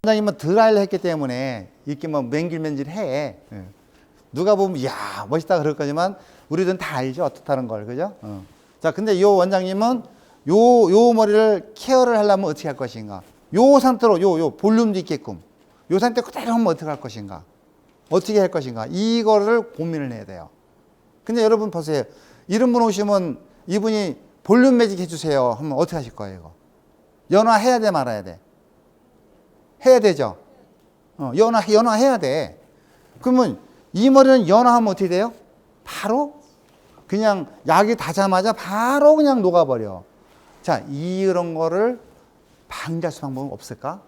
원장님은 드라이를 했기 때문에 이렇게 뭐 맨질맨질해. 예. 누가 보면 이야 멋있다 그럴 거지만 우리들은 다 알죠 어떻다는 걸, 그죠? 자, 근데 요 원장님은 요 머리를 케어를 하려면 어떻게 할 것인가? 요 상태로 요 볼륨도 있게끔 요 상태 그대로 하면 어떻게 할 것인가? 어떻게 할 것인가? 이거를 고민을 해야 돼요. 근데 여러분 보세요. 이런 분 오시면 이분이 볼륨 매직 해주세요 하면 어떻게 하실 거예요? 이거 연화해야 돼 말아야 돼? 해야 되죠. 연화해야 돼. 그러면 이 머리는 연화하면 어떻게 돼요? 바로 그냥 약이 닿자마자 바로 그냥 녹아버려. 자, 이런 거를 방지할 수 방법은 없을까?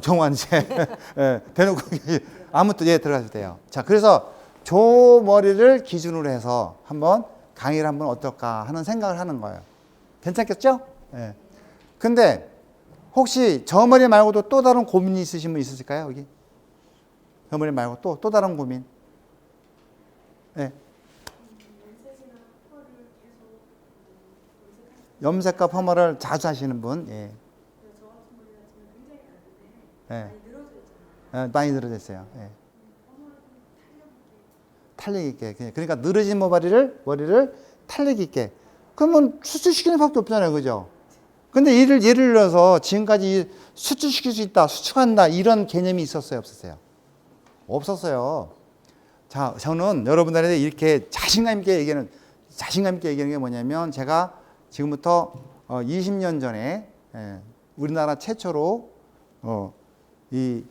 정환제. 예, 대놓고 아무튼 예 들어가셔도 돼요. 자, 그래서 저 머리를 기준으로 해서 한번 강의를 한번 어떨까 하는 생각을 하는 거예요. 괜찮겠죠? 예. 근데 혹시 저 머리 말고도 또 다른 고민이 있으신 분 있으실까요? 여기? 저 머리 말고 또 다른 고민. 예. 염색과 펌을 자주 하시는 분. 예. 예. 많이 늘어졌어요. 예. 탄력 있게. 그러니까 늘어진 머리를 탄력 있게. 그러면 수축시키는 밖에 없잖아요. 그죠? 근데 예를 들어서 지금까지 수축시킬 수 있다, 수축한다, 이런 개념이 있었어요? 없었어요? 없었어요. 자, 저는 여러분들한테 이렇게 자신감 있게 얘기하는 게 뭐냐면, 제가 지금부터 20년 전에 우리나라 최초로 이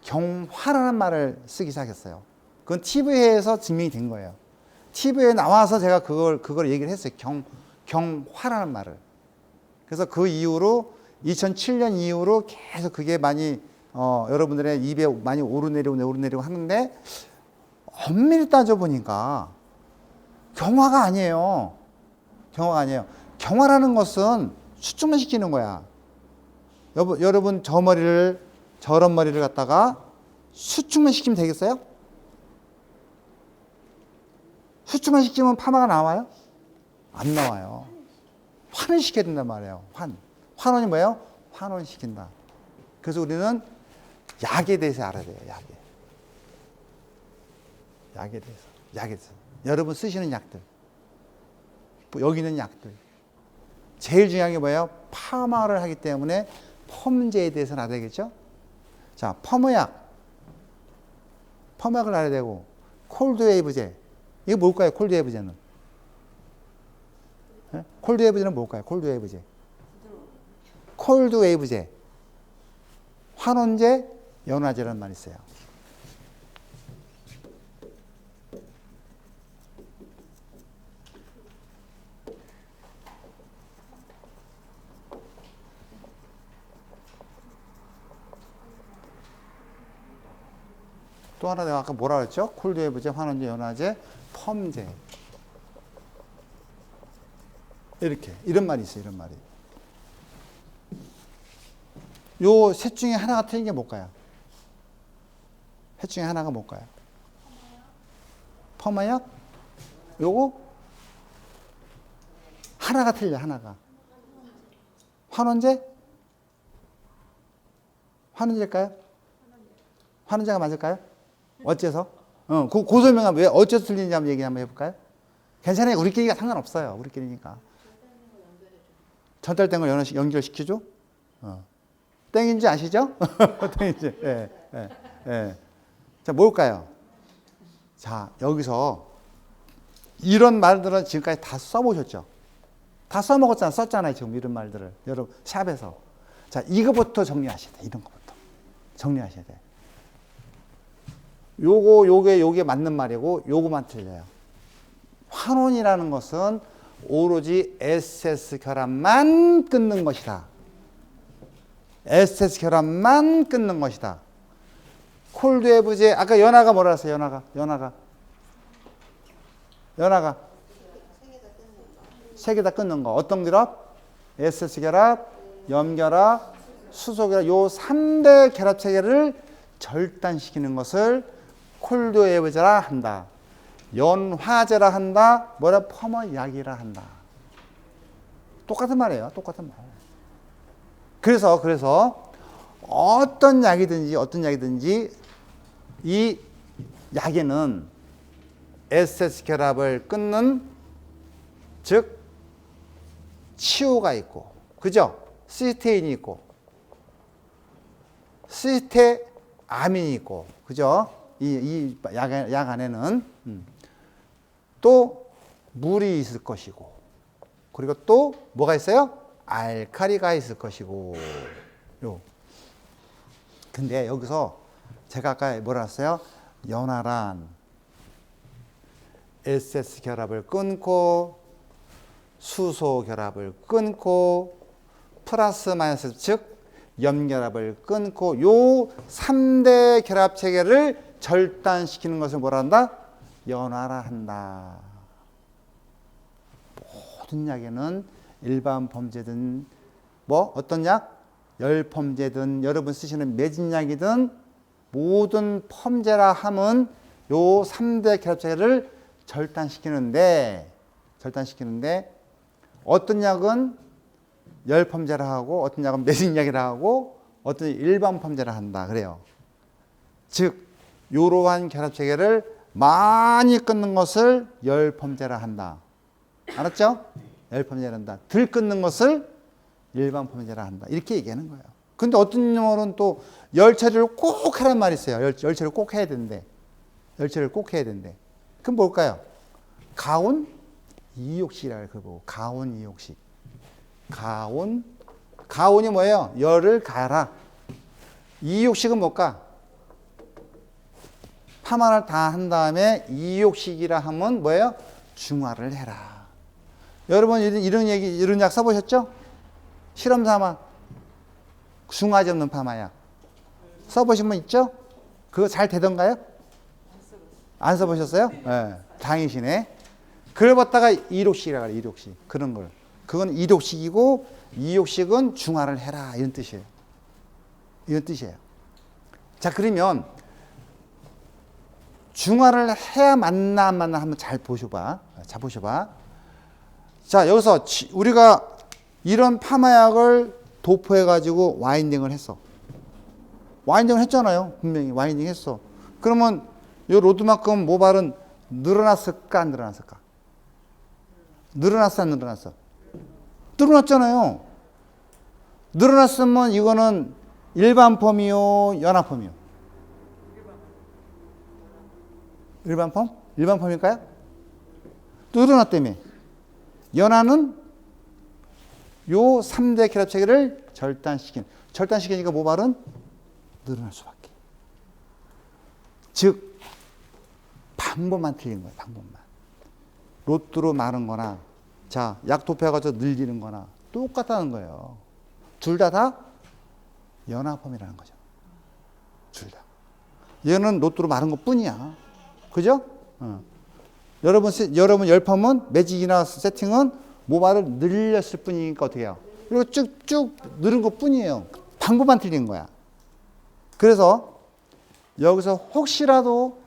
경화라는 말을 쓰기 시작했어요. 그건 TV에서 증명이 된 거예요. TV에 나와서 제가 그걸 얘기를 했어요. 경화라는 말을. 그래서 그 이후로 2007년 이후로 계속 그게 많이 여러분들의 입에 많이 오르내리고 하는데, 엄밀히 따져보니까 경화가 아니에요. 경화라는 것은 수축만 시키는 거야. 여러분 저런 머리를 갖다가 수축만 시키면 되겠어요? 수축만 시키면 파마가 나와요? 안 나와요. 환을 시켜야 된단 말이에요. 환원이 뭐예요? 환원시킨다. 그래서 우리는 약에 대해서 알아야 돼요. 약에 대해서. 여러분 쓰시는 약들, 여기 있는 약들. 제일 중요한 게 뭐예요? 파마를 하기 때문에 펌제에 대해서는 알아야 되겠죠? 자, 펌약을 알아야 되고, 콜드웨이브제. 이게 뭘까요? 콜드웨이브제는? 콜드웨이브제는 뭘까요? 콜드웨이브제. 환원제, 연화제라는 말이 있어요. 또 하나 내가 아까 뭐라 그랬죠? 콜드웨이브제, 환원제, 연화제, 펌제. 이런 말이 있어요. 이런 말이. 요 셋 중에 하나가 틀린 게 뭘까요? 셋 중에 하나가 뭘까요? 펌마약? 요거? 하나가 틀려, 하나가. 환원제? 환원제일까요? 환원제가 맞을까요? 어째서? 그 설명하면 왜 어째서 틀리는지 한번 얘기 한번 해볼까요? 괜찮아요. 우리끼리가 상관없어요. 우리끼리니까. 전달된 걸 연결시키죠? 땡인지 아시죠? 땡인지. 예. 자, 뭘까요? 자, 여기서 이런 말들은 지금까지 다 써보셨죠? 다 썼잖아요. 지금 이런 말들을. 여러분, 샵에서. 자, 이거부터 정리하셔야 돼. 이런 거부터. 정리하셔야 돼. 요게 맞는 말이고, 요거만 틀려요. 환원이라는 것은 오로지 SS 결합만 끊는 것이다. SS 결합만 끊는 것이다. 콜드웨브제, 아까 연화가 뭐라 했어요? 연화가 세 개 다 끊는 거. 어떤 결합? SS 결합, 염결합, 수소결합. 요 3대 결합 체계를 절단시키는 것을 콜드웨브제라 한다. 연화제라 한다. 뭐라? 펌어약이라 한다. 똑같은 말이에요. 그래서 어떤 약이든지 이 약에는 SS 결합을 끊는 즉 치오가 있고, 그죠? 시스테인이 있고, 시스테아민이 있고, 그죠? 이 약 안에는 또 물이 있을 것이고, 그리고 또 뭐가 있어요? 알칼리가 있을 것이고. 근데 여기서 제가 아까 뭐라 했어요? 연화란 SS 결합을 끊고 수소 결합을 끊고 플러스 마이너스 즉 염결합을 끊고 요 3대 결합 체계를 절단시키는 것을 뭐라 한다? 연화라 한다. 모든 약에는 일반 범죄든 뭐 어떤 약? 열펌제든 여러분 쓰시는 매진약이든 모든 펌제라 함은 요 3대 결합 체계를 절단시키는데 어떤 약은 열펌제라 하고 어떤 약은 매진약이라 하고 어떤 일반 펌제라 한다 그래요. 즉 이러한 결합 체계를 많이 끊는 것을 열펌제라 한다. 알았죠? 열펌제라 한다. 덜 끊는 것을 일반 펌제라 한다. 이렇게 얘기하는 거예요. 근데 어떤 경우는 또 열 처리를 꼭 하란 말이 있어요. 열 처리를 꼭 해야 된대. 열 처리를 꼭 해야 된대. 그럼 뭘까요? 가온 이옥식이라고 그러고 가온 이옥식. 가온이 뭐예요? 열을 가라. 이옥식은 뭘까? 파마를 다 한 다음에 이옥식이라 하면 뭐예요? 중화를 해라. 여러분 이런 약 써보셨죠? 실험 삼아 중화제 없는 파마약 써보신 분 있죠? 그거 잘 되던가요? 안 써보셨어요? 네, 다행이시네. 그걸 갖다가 이옥식이라고 해요. 이옥식 그런 걸. 그건 이옥식이고 이옥식은 중화를 해라 이런 뜻이에요. 이런 뜻이에요. 자 그러면 중화를 해야 맞나 안 맞나 한번 잘 보셔봐. 자 여기서 우리가 이런 파마약을 도포해가지고 와인딩을 했어. 와인딩을 했잖아요. 분명히 와인딩 했어. 그러면 이 로드만큼 모발은 늘어났을까 안 늘어났을까? 늘어났어 안 늘어났어? 늘어났잖아요. 늘어났으면 이거는 일반 펌이요 연화 펌이요? 일반 펌? 일반 펌일까요? 늘어났다며. 연화는 요 3대 결합 체계를 절단시키니까 모발은 늘어날 수밖에. 즉 방법만 틀린 거예요. 방법만. 로또로 마른 거나 자, 약 도포해가지고 늘리는 거나 똑같다는 거예요. 둘 다 연화펌이라는 거죠. 둘 다. 얘는 로또로 마른 것 뿐이야. 그죠? 여러분 열펌은 매직이나 세팅은 모발을 늘렸을 뿐이니까 어떻게 해요? 그리고 쭉쭉 늘은 것 뿐이에요. 방법만 틀린 거야. 그래서 여기서 혹시라도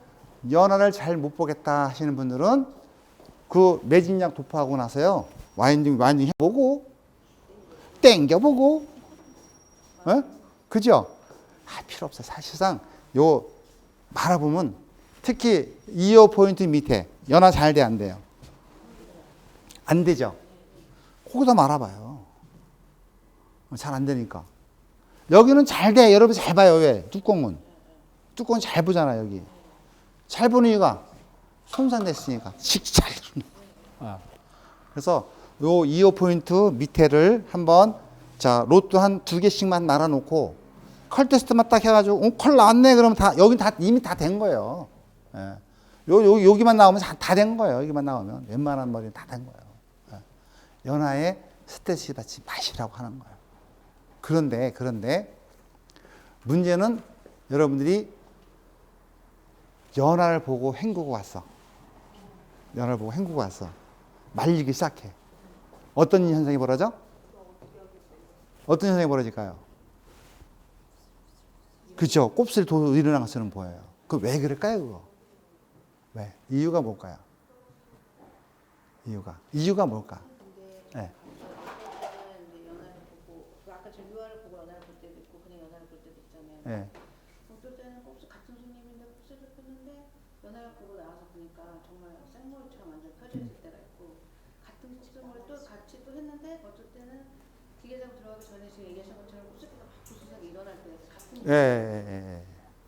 연화를 잘 못 보겠다 하시는 분들은 그 매진약 도포하고 나서요. 와인딩 해보고 땡겨보고 그죠? 필요 없어요. 사실상 요 말아보면 특히 2호 포인트 밑에 연화 잘 돼 안 돼요? 안 되죠? 거기다 말아봐요. 잘 안 되니까. 여기는 잘 돼. 여러분 잘 봐요. 왜? 뚜껑은 잘 보잖아 여기. 잘 보는 이유가 손상됐으니까. 잘. 그래서 요 2호 포인트 밑에를 한번 자 로또 한 2개씩만 말아놓고 컬 테스트만 딱 해가지고 컬 나왔네 그러면 다 여긴 다 이미 다 된 거예요. 예. 여기만 나오면 다 된 거예요. 여기만 나오면 웬만한 머리는 다 된 거예요. 예. 연화에 스트레스 받지 마시라고 하는 거예요. 그런데 문제는 여러분들이 연화를 보고 헹구고 왔어. 말리기 시작해. 어떤 현상이 벌어져? 어떤 현상이 벌어질까요? 그렇죠. 곱슬이 일어나는 것처럼 보여요. 그 왜 그럴까요? 그거? 왜? 이유가 뭘까요? 이유가 뭘까? 네. 연화를 보고 아까 저 유화를 보고 연화를 볼 때도 있고 그냥 연화를 볼 때도 예. 어떨 때는 곱슬 같은 손님인데 곱슬을 폈는데 연화를 보고 나와서 보니까 정말 생머리처럼 완전 펴져 있을 때가 있고 같은 곱슬을 또 같이 또 했는데 어떨 때는 기계장 들어가기 전에 지금 얘기하신 것처럼 곱슬기가 막 부스스하게 일어날 때가 있어. 같은 예, 예,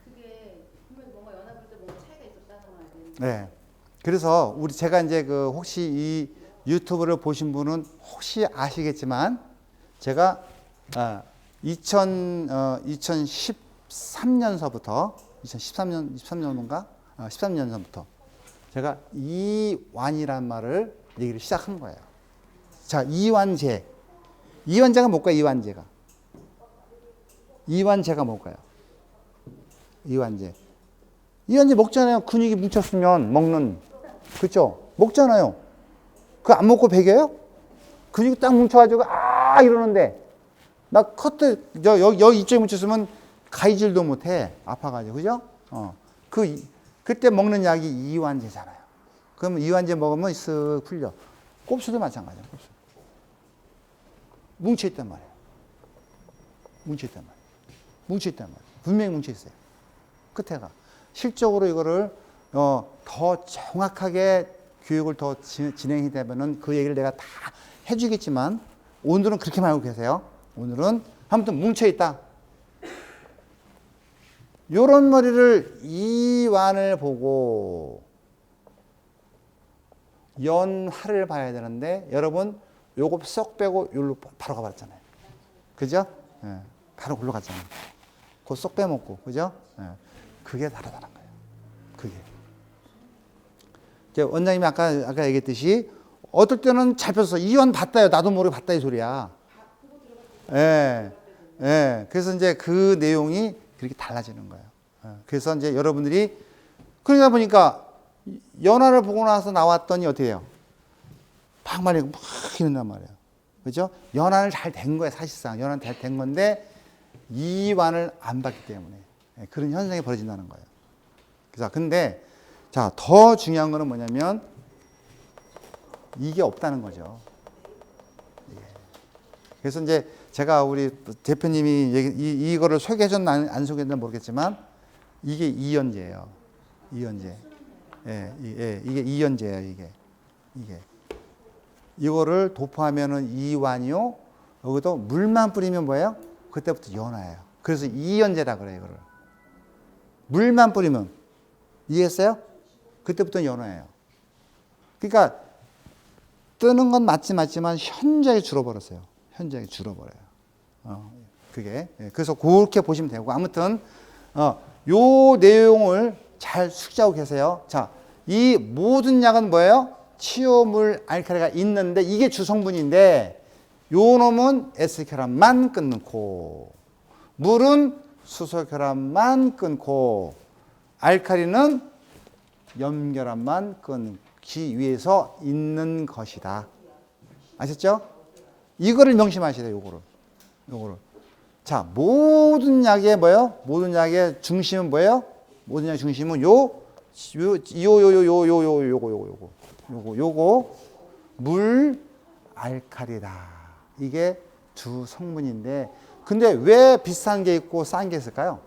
그게 분명히 뭔가 연화 볼 때 뭔가 차이가 있었다는 말 되는 예. 예. 그래서 우리 제가 이제 그 혹시 이 유튜브를 보신 분은 혹시 아시겠지만 제가 2013년서부터 13년인가 13년서부터 제가 이완이란 말을 얘기를 시작한 거예요. 자, 이완제. 이완제가 뭘까요? 이완제가. 이완제가 뭘까요? 이완제. 이완제 먹잖아요. 근육이 뭉쳤으면 먹는. 그렇죠? 먹잖아요. 그거 안 먹고 배겨요? 근육이 딱 뭉쳐가지고 이러는데 나 커트 여기 이쪽에 뭉쳤으면 가위질도 못해. 아파가지고. 그죠? 그때 먹는 약이 이완제잖아요. 그럼 이완제 먹으면 쓱 풀려. 곱슬도 마찬가지야. 곱슬. 뭉쳐있단 말이에요. 뭉쳐있단 말이에요. 뭉쳐있단 말이에요. 분명히 뭉쳐있어요. 끝에가. 실적으로 이거를 더 정확하게 교육을 더 진행이 되면은 그 얘기를 내가 다 해주겠지만 오늘은 그렇게만 알고 계세요. 오늘은 아무튼 뭉쳐있다. 요런 머리를 이완을 보고 연화를 봐야 되는데 여러분 요거 쏙 빼고 여기로 바로 가버렸잖아요. 그죠? 예, 바로 글로 갔잖아요. 그거 쏙 빼먹고. 그죠? 예, 그게 다르다는 거예요. 그게. 이제 원장님이 아까 얘기했듯이 어떨 때는 잘 폈어. 이완 봤다요. 나도 모르게 봤다 이 소리야. 예. 예. 그래서 이제 그 내용이 그렇게 달라지는 거예요. 예. 그래서 이제 여러분들이 그러다 보니까 연화를 보고 나서 나왔더니 어떻게 해요? 막 말리고 막 이런단 말이에요. 그죠? 연화는 잘 된 거예요. 사실상. 연화는 잘 된 건데 이완을 안 봤기 때문에 예. 그런 현상이 벌어진다는 거예요. 그래서 근데 자, 더 중요한 거는 뭐냐면 이게 없다는 거죠. 예. 그래서 이제 제가 우리 대표님이 이거를 소개해줬나 안 소개했나 모르겠지만 이게 이연제예요. 이연제. 예, 이게 이연제예요. 이게. 이거를 도포하면은 이완이요. 여기도 물만 뿌리면 뭐예요? 그때부터 연화예요. 그래서 이연제라 그래요. 이거를. 물만 뿌리면 이해했어요? 그때부터 연화예요. 그러니까 뜨는 건 맞지만 현저하게 줄어버렸어요. 현저하게 줄어버려요. 그게. 그래서 그렇게 보시면 되고 아무튼 요 내용을 잘 숙지하고 계세요. 자, 이 모든 약은 뭐예요? 치오물 알칼리가 있는데 이게 주성분인데 요 놈은 에스겔함만 끊고 물은 수소결함만 끊고 알칼리는 염결함만 끊기 위해서 있는 것이다. 아셨죠? 이거를 명심하셔야 돼요. 요거를. 자, 모든 약의 뭐예요? 모든 약의 중심은 뭐예요? 모든 약의 중심은 요거 물 알칼리다. 이게 주 성분인데 근데 왜 비싼 게 있고 싼 게 있을까요?